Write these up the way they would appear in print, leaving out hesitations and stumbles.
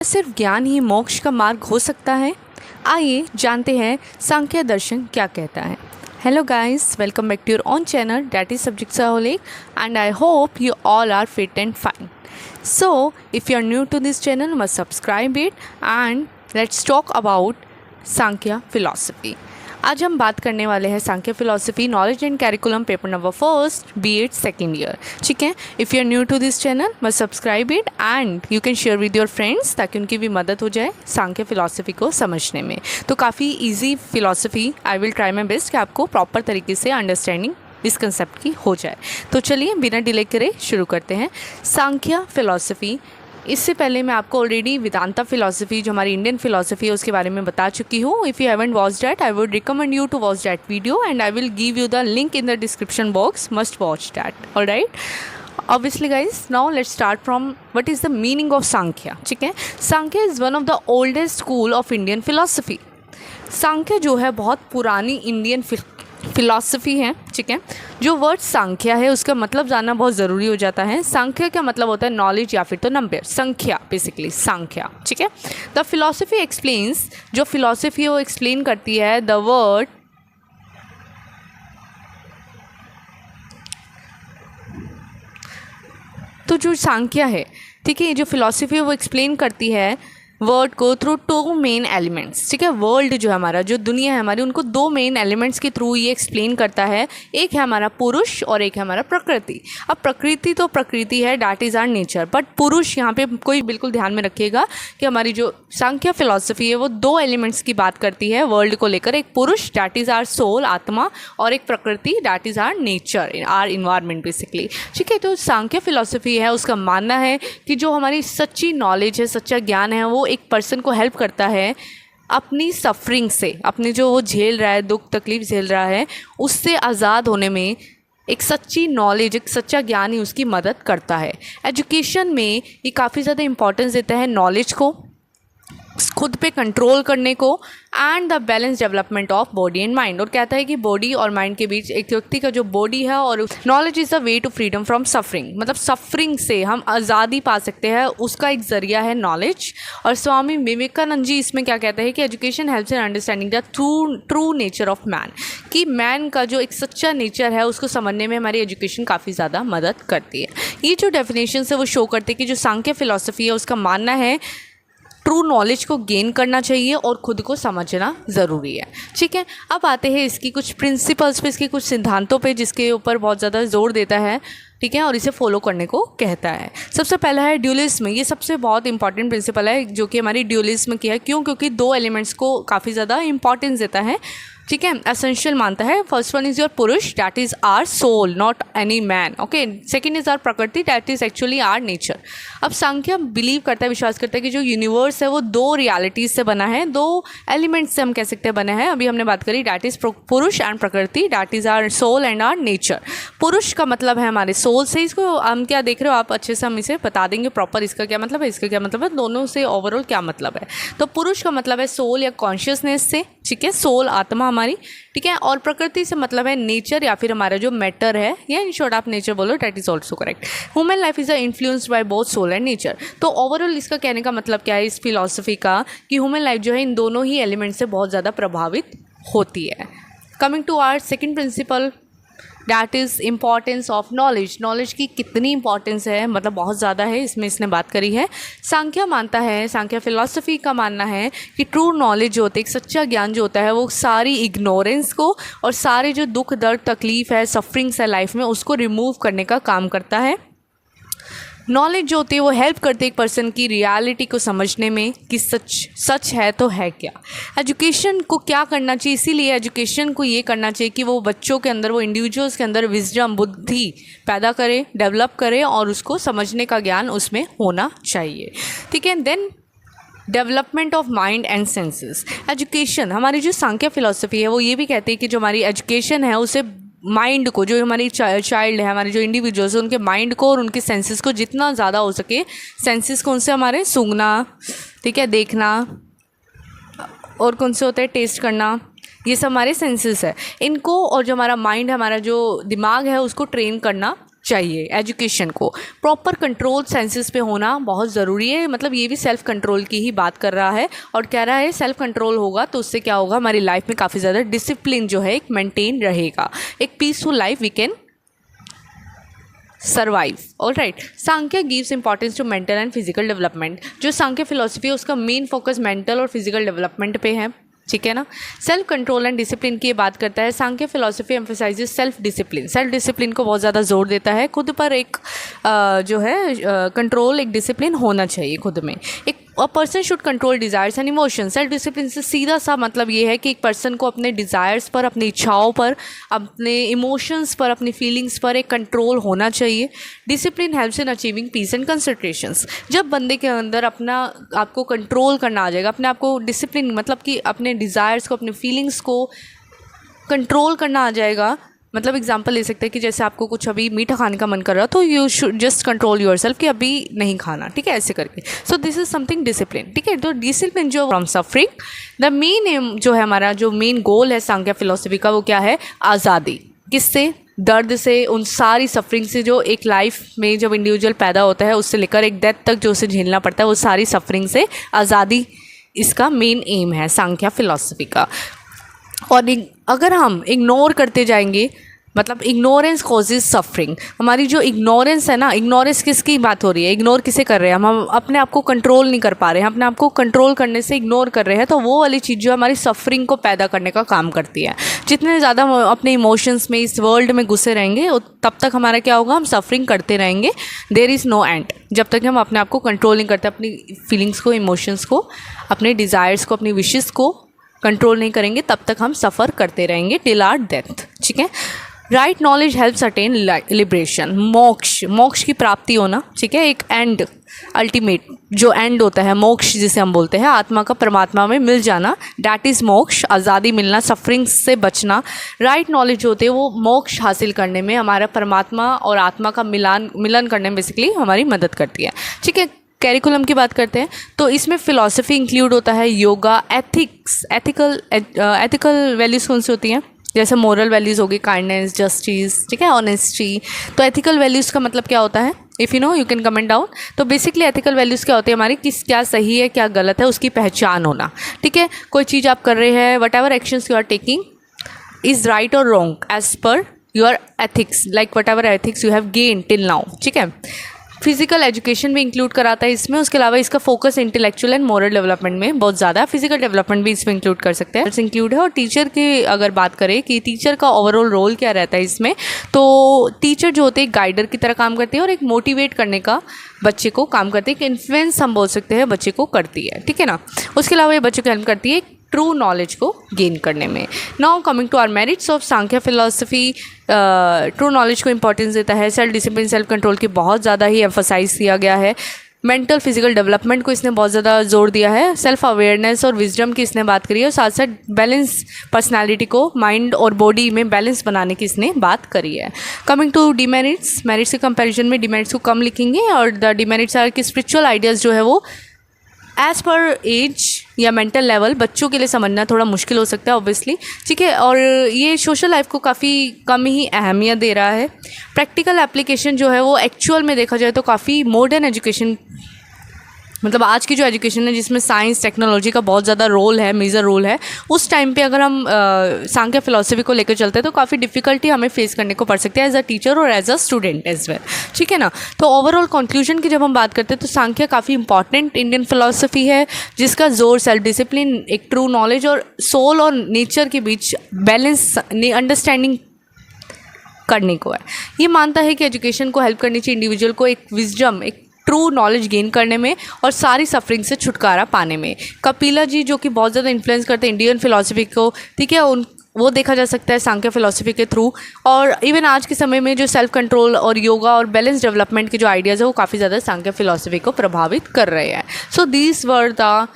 सिर्फ ज्ञान ही मोक्ष का मार्ग हो सकता है? आइए जानते हैं सांख्य दर्शन क्या कहता है। Hello guys, welcome back to your own channel, that is Subjectaholic, and I hope you all are fit and fine. So, if you are new to this channel, must subscribe it and let's talk about Sankhya philosophy. आज हम बात करने वाले हैं Sankhya philosophy knowledge and curriculum paper number first B.Ed second year. ठीक है, if you are new to this channel must subscribe it and you can share with your friends ताकि उनकी भी मदद हो जाए सांख्य फिलॉसफी को समझने में। तो काफ़ी easy philosophy, I will try my best कि आपको प्रॉपर तरीके से अंडरस्टैंडिंग इस कंसेप्ट की हो जाए। तो चलिए बिना डिले करे शुरू करते हैं सांख्य फिलॉसफी। इससे पहले मैं आपको ऑलरेडी वेदांता फिलॉसफी जो हमारी इंडियन फिलॉसफी है उसके बारे में बता चुकी हूँ। If you haven't watch that I would recommend you to watch that video and I will give you the link in the description box, must watch that. Alright, obviously guys, now let's start from what is the meaning of Sankhya. ठीक है, Sankhya is one of the oldest school of Indian philosophy. Sankhya जो है बहुत पुरानी Indian philosophy है। ठीक है, जो वर्ड सांख्या है उसका मतलब जानना बहुत ज़रूरी हो जाता है। सांख्य का मतलब होता है नॉलेज या फिर तो नंबर, संख्या बेसिकली सांख्या। ठीक है, द फिलॉसफी एक्सप्लेन्स, जो फिलॉसफी वो एक्सप्लेन करती है द वर्ड तो जो सांख्य है, ठीक है, जो फिलॉसफी है वो एक्सप्लेन करती है वर्ड को थ्रू टू मेन एलिमेंट्स। ठीक है, वर्ल्ड जो है हमारा, जो दुनिया है हमारी, उनको दो मेन एलिमेंट्स के थ्रू ये एक्सप्लेन करता है। एक है हमारा पुरुष और एक है हमारा प्रकृति। अब प्रकृति तो प्रकृति है, that is our nature, but पुरुष यहाँ पे कोई बिल्कुल ध्यान में रखिएगा कि हमारी जो सांख्य फिलॉसफी है वो दो एलिमेंट्स की बात करती है वर्ल्ड को लेकर। एक पुरुष डैट इज़ आर सोल, आत्मा, और एक प्रकृति that is our nature, our environment basically. ठीक है, तो सांख्य फिलॉसफी है उसका मानना है कि जो हमारी सच्ची नॉलेज है, सच्चा ज्ञान है, वो एक पर्सन को हेल्प करता है अपनी सफरिंग से, अपने जो वो झेल रहा है, दुख तकलीफ झेल रहा है, उससे आज़ाद होने में एक सच्ची नॉलेज, एक सच्चा ज्ञान ही उसकी मदद करता है। एजुकेशन में ये काफ़ी ज़्यादा इंपॉर्टेंस देता है नॉलेज को, खुद पे कंट्रोल करने को, and the balance development of body and mind. और कहता है कि बॉडी और माइंड के बीच एक व्यक्ति का जो बॉडी है और knowledge is the way to freedom from suffering, मतलब सफरिंग से हम आज़ादी पा सकते हैं, उसका एक ज़रिया है नॉलेज। और स्वामी विवेकानंद जी इसमें क्या कहते हैं कि education helps in understanding the true nature of man, कि मैन का जो एक सच्चा नेचर है उसको समझने में हमारी एजुकेशन काफ़ी ज़्यादा मदद करती है। ये जो डेफिनेशन है वो शो करते हैं कि जो सांख्य फिलॉसफी है उसका मानना है ट्रू नॉलेज को गेन करना चाहिए और ख़ुद को समझना ज़रूरी है। ठीक है, अब आते हैं इसकी कुछ प्रिंसिपल्स पे, इसके कुछ सिद्धांतों पे जिसके ऊपर बहुत ज़्यादा जोर देता है। ठीक है, और इसे फॉलो करने को कहता है। सबसे पहला है ड्यूलिज्म। ये सबसे बहुत इंपॉर्टेंट प्रिंसिपल है जो कि हमारी ड्यूलिज्म की है। क्यों? क्योंकि दो एलिमेंट्स को काफ़ी ज़्यादा इंपॉर्टेंस देता है। ठीक है, एसेंशियल मानता है। First one is your purusha, that is our soul, not any man. Okay, second is our prakriti, that is actually our nature. अब सांख्य बिलीव करता है, विश्वास करता है कि जो यूनिवर्स है वो दो रियलिटीज़ से बना है, दो एलिमेंट्स से हम कह सकते हैं बना है। अभी हमने बात करी, डैट इज़ पुरुष एंड प्रकृति, that is our soul and our nature. पुरुष का मतलब है हमारे सोल से, इसको हम क्या देख रहे हो आप, अच्छे से हम इसे बता देंगे प्रॉपर इसका क्या मतलब है, इसका क्या मतलब है, दोनों से ओवरऑल क्या मतलब है। तो पुरुष का मतलब है सोल या कॉन्शियसनेस से, ठीक है, सोल आत्मा हमारी। ठीक है, और प्रकृति से मतलब है नेचर या फिर हमारा जो मैटर है, या इन शॉर्ट आप नेचर बोलो, that is also correct. Human life is influenced by both soul and nature. तो ओवरऑल इसका कहने का मतलब क्या है इस फिलॉसफी का, कि ह्यूमन लाइफ जो है इन दोनों ही एलिमेंट से बहुत ज़्यादा प्रभावित होती है। Coming to our second principle, that is importance of knowledge. Knowledge की कितनी इंपॉर्टेंस है, मतलब बहुत ज़्यादा है, इसमें इसने बात करी है। सांख्य मानता है, सांख्य फिलॉसफी का मानना है कि ट्रू नॉलेज जो होता है, एक सच्चा ज्ञान जो होता है, वो सारी इग्नोरेंस को और सारे जो दुख दर्द तकलीफ़ है, सफरिंग्स है लाइफ में, उसको रिमूव करने का काम करता है। नॉलेज जो होती है वो हेल्प करती है एक पर्सन की रियलिटी को समझने में कि सच है तो है क्या। एजुकेशन को क्या करना चाहिए, इसीलिए एजुकेशन को ये करना चाहिए कि वो बच्चों के अंदर, वो इंडिविजुअल्स के अंदर विजडम, बुद्धि पैदा करे, डेवलप करे, और उसको समझने का ज्ञान उसमें होना चाहिए। ठीक है, then development of mind and senses. Education, हमारी जो सांख्य फिलॉसफी है वो ये भी कहती है कि जो हमारी एजुकेशन है उसे माइंड को, जो हमारी चाइल्ड है, हमारे जो इंडिविजुअल्स हैं, उनके माइंड को और उनके सेंसेस को जितना ज़्यादा हो सके, सेंसेस कौन से हमारे, सूंघना, ठीक है, देखना, और कौन से होते हैं, टेस्ट करना, ये सब हमारे सेंसेस है। इनको और जो हमारा माइंड, हमारा जो दिमाग है, उसको ट्रेन करना चाहिए एजुकेशन को। प्रॉपर कंट्रोल सेंसेस पे होना बहुत ज़रूरी है, मतलब ये भी सेल्फ कंट्रोल की ही बात कर रहा है और कह रहा है सेल्फ कंट्रोल होगा तो उससे क्या होगा, हमारी लाइफ में काफ़ी ज़्यादा डिसिप्लिन जो है एक मेंटेन रहेगा, एक peaceful life we can survive. All right, Sankhya gives importance to mental and physical development. जो सांख्य फिलोसफी है उसका मेन फोकस मेंटल और फिजिकल डेवलपमेंट पे है, ठीक है ना। सेल्फ कंट्रोल एंड डिसिप्लिन की बात करता है। Sankhya philosophy emphasises self discipline, self discipline को बहुत ज़्यादा जोर देता है, खुद पर एक जो है कंट्रोल, एक डिसिप्लिन होना चाहिए खुद में। एक person should control desires and emotion. Self discipline से सीधा सा मतलब ये है कि एक पर्सन को अपने डिज़ायर्स पर, अपनी इच्छाओं पर, अपने इमोशंस पर, अपनी फीलिंग्स पर एक कंट्रोल होना चाहिए। Discipline helps in achieving peace and concentrations. जब बंदे के अंदर अपना आपको कंट्रोल करना आ जाएगा, अपने आप को डिसिप्लिन मतलब कि अपने डिज़ायर्स को, अपने फीलिंग्स को कंट्रोल करना आ जाएगा। मतलब एग्जांपल ले सकते हैं कि जैसे आपको कुछ अभी मीठा खाने का मन कर रहा, तो you should just control yourself कि अभी नहीं खाना, ठीक है, ऐसे करके। So this is something discipline, ठीक है। तो डिसिप्लिन जो from suffering, the main M जो है हमारा, जो मेन गोल है सांख्य फिलोसफी का, वो क्या है, आज़ादी। किससे? दर्द से, उन सारी सफरिंग से जो एक लाइफ में जब इंडिविजुअल पैदा होता है उससे लेकर एक डेथ तक जो उसे झेलना पड़ता है, वो सारी सफरिंग से आज़ादी इसका मेन एम है सांख्य फिलोसफी का। और अगर हम इग्नोर करते जाएंगे, मतलब इग्नोरेंस कॉजेज सफरिंग। हमारी जो इग्नोरेंस है ना, इग्नोरेंस किसकी बात हो रही है, इग्नोर किसे कर रहे हैं हम अपने आप को कंट्रोल नहीं कर पा रहे हैं, अपने आप को कंट्रोल करने से इग्नोर कर रहे हैं, तो वो वाली चीज़ जो हमारी सफरिंग को पैदा करने का काम करती है। जितने ज़्यादा हम अपने इमोशंस में, इस वर्ल्ड में घुसे रहेंगे, तब तक हमारा क्या होगा, हम सफरिंग करते रहेंगे। There is no end. जब तक हम अपने आप को कंट्रोल नहीं करते, अपनी फीलिंग्स को, इमोशंस को, अपने डिज़ायर्स को, अपनी विशेस को कंट्रोल नहीं करेंगे, तब तक हम सफ़र करते रहेंगे टिल आवर डेथ, ठीक है। Right knowledge helps attain liberation, मोक्ष, मोक्ष की प्राप्ति होना, ठीक है, एक एंड, अल्टीमेट जो एंड होता है, मोक्ष जिसे हम बोलते हैं, आत्मा का परमात्मा में मिल जाना, डैट इज़ मोक्ष, आज़ादी मिलना, सफरिंग से बचना। राइट नॉलेज होते हैं वो मोक्ष हासिल करने में, हमारा परमात्मा और आत्मा का मिलन करने में बेसिकली हमारी मदद करती है, ठीक है। कैरिकुलम की बात करते हैं तो इसमें फ़िलॉसफी इंक्लूड होता है, योगा, एथिक्स, एथिकल वैल्यूज़ कौन सी होती हैं, जैसे मोरल वैल्यूज़ होगी, काइंडनेस, जस्टिस, ठीक है, ऑनेस्टी। तो एथिकल वैल्यूज़ का मतलब क्या होता है, if you know you can comment down. तो बेसिकली एथिकल वैल्यूज़ क्या होती है हमारी, किस क्या सही है क्या गलत है उसकी पहचान होना, ठीक है। कोई चीज़ आप कर रहे हैं, whatever actions you are taking is right और wrong as per your ethics, like whatever ethics you have gain till now, ठीक है। फिजिकल एजुकेशन भी इंक्लूड कराता है इसमें। उसके अलावा इसका focus intellectual and moral development में बहुत ज़्यादा है। फिजिकल डेवलपमेंट भी इसमें इंक्लूड कर सकते हैं, इंक्लूड है। और टीचर की अगर बात करें कि टीचर का ओवरऑल रोल क्या रहता है इसमें, तो टीचर जो होते हैं गाइडर की तरह काम करते हैं और एक मोटिवेट करने का बच्चे को काम करते हैं, एक इन्फ्लुएंस हम बोल सकते हैं बच्चे को करती है, ठीक है ना। उसके अलावा ये बच्चे को हेल्प करती है ट्रू नॉलेज को गेन करने में। Now coming to our merits of Sankhya philosophy, true knowledge को इंपॉर्टेंस देता है, सेल्फ डिसिप्लिन, सेल्फ कंट्रोल की बहुत ज़्यादा ही एम्फसाइज किया गया है, मेंटल फिजिकल डेवलपमेंट को इसने बहुत ज़्यादा जोर दिया है, सेल्फ अवेयरनेस और विजडम की इसने बात करी है, और साथ साथ बैलेंस पर्सनालिटी को, माइंड और बॉडी में बैलेंस बनाने की इसने बात करी है। कमिंग टू डिमेरिट्स, मेरिट्स के कंपैरिजन में डिमेरिट्स को कम लिखेंगे, और द डिमेरिट्स आर कि स्पिरिचुअल आइडियाज़ जो है वो एज़ पर एज या मेंटल लेवल बच्चों के लिए समझना थोड़ा मुश्किल हो सकता है ऑब्वियसली, ठीक है। और ये सोशल लाइफ को काफ़ी कम ही अहमियत दे रहा है। प्रैक्टिकल एप्लीकेशन जो है वो एक्चुअल में देखा जाए तो काफ़ी मॉडर्न एजुकेशन, मतलब आज की जो एजुकेशन है जिसमें साइंस टेक्नोलॉजी का बहुत ज़्यादा रोल है, मेजर रोल है, उस टाइम पे अगर हम सांख्य फिलोसफी को लेकर चलते हैं तो काफ़ी डिफ़िकल्टी हमें फेस करने को पड़ सकती है एज अ टीचर और as a student as well, ठीक है ना। तो ओवरऑल कंक्लूजन की जब हम बात करते हैं तो सांख्य काफ़ी इंपॉर्टेंट इंडियन फिलोसफी है जिसका जोर सेल्फ डिसिप्लिन, एक ट्रू नॉलेज और सोल और नेचर के बीच बैलेंस अंडरस्टैंडिंग करने को है। ये मानता है कि एजुकेशन को हेल्प करनी चाहिए इंडिविजुअल को एक विजडम, एक ट्रू नॉलेज गेन करने में और सारी सफरिंग से छुटकारा पाने में। कपिला जी जो कि बहुत ज़्यादा इन्फ्लुएंस करते हैं इंडियन फिलॉसफी को, ठीक है, वो देखा जा सकता है सांख्य फिलॉसफी के थ्रू। और इवन आज के समय में जो सेल्फ कंट्रोल और योगा और बैलेंस डेवलपमेंट के जो आइडियाज़ है वो काफ़ी ज़्यादा सांख्य फिलॉसफी को प्रभावित कर रहे हैं। So these were the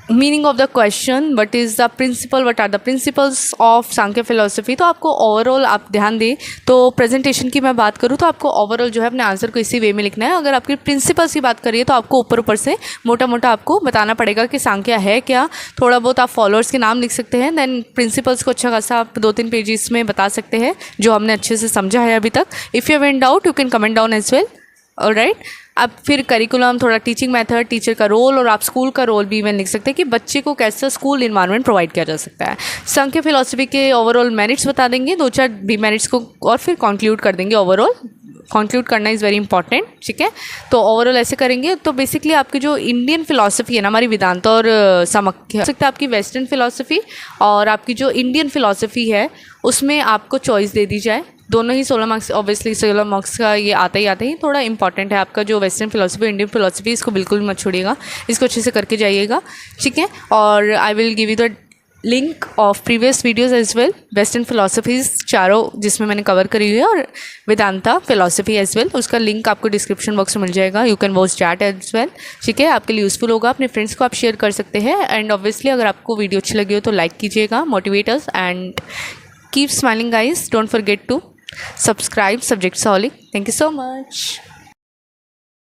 meaning of the question, what is the principle, what are the principles of Sankhya philosophy. तो आपको ओवरऑल आप ध्यान दें तो प्रेजेंटेशन की मैं बात करूँ तो आपको ओवरऑल जो है अपने आंसर को इसी वे में लिखना है। अगर आपकी प्रिंसिपल्स की बात करिए तो आपको ऊपर ऊपर से मोटा मोटा आपको बताना पड़ेगा कि सांख्य है क्या। थोड़ा बहुत आप फॉलोअर्स के नाम लिख सकते हैं, देन प्रिंसिपल्स को अच्छा खासा आप 2-3 पेजेस में बता सकते हैं जो हमने अच्छे से समझा है अभी तक। If you have any doubt you can comment down as well. Alright, अब फिर करिकुलम, थोड़ा टीचिंग मेथड, टीचर का रोल और आप स्कूल का रोल भी इवन लिख सकते हैं कि बच्चे को कैसा स्कूल इन्वायरमेंट प्रोवाइड किया जा सकता है। सांख्य फिलॉसफी के ओवरऑल मेरिट्स बता देंगे, 2-4 डिमेरिट्स को, और फिर कंक्लूड कर देंगे। ओवरऑल कंक्लूड करना इज़ वेरी इंपॉर्टेंट, ठीक है। तो ओवरऑल ऐसे करेंगे तो बेसिकली आपकी जो इंडियन फिलॉसफी है ना, हमारी वेदांत और समख्य हो सकता है आपकी वेस्टर्न फिलॉसफी, और आपकी जो इंडियन फिलॉसफी है उसमें आपको चॉइस दे दी जाए। दोनों ही 16 मार्क्स, ऑब्वियसली 16 मार्क्स का ये आता ही थोड़ा इंपॉर्टेंट है आपका जो वेस्टर्न फिलॉसफी, इंडियन फिलॉसफी, इसको बिल्कुल मत छोड़िएगा, इसको अच्छे से करके जाइएगा, ठीक है। और I will give you the link of previous videos as well, western philosophies चारों जिसमें मैंने कवर करी हुई है, और वेदांता फिलॉसफी एज वेल, उसका लिंक आपको डिस्क्रिप्शन बॉक्स में मिल जाएगा। You can watch chat as well, ठीक है। आपके लिए यूज़फुल होगा, अपने फ्रेंड्स को आप शेयर कर सकते हैं। एंड ऑब्वियसली अगर आपको वीडियो अच्छी लगी हो तो लाइक कीजिएगा, motivate us, and keep smiling guys, don't forget to subscribe Subjectaholic. Thank you so much.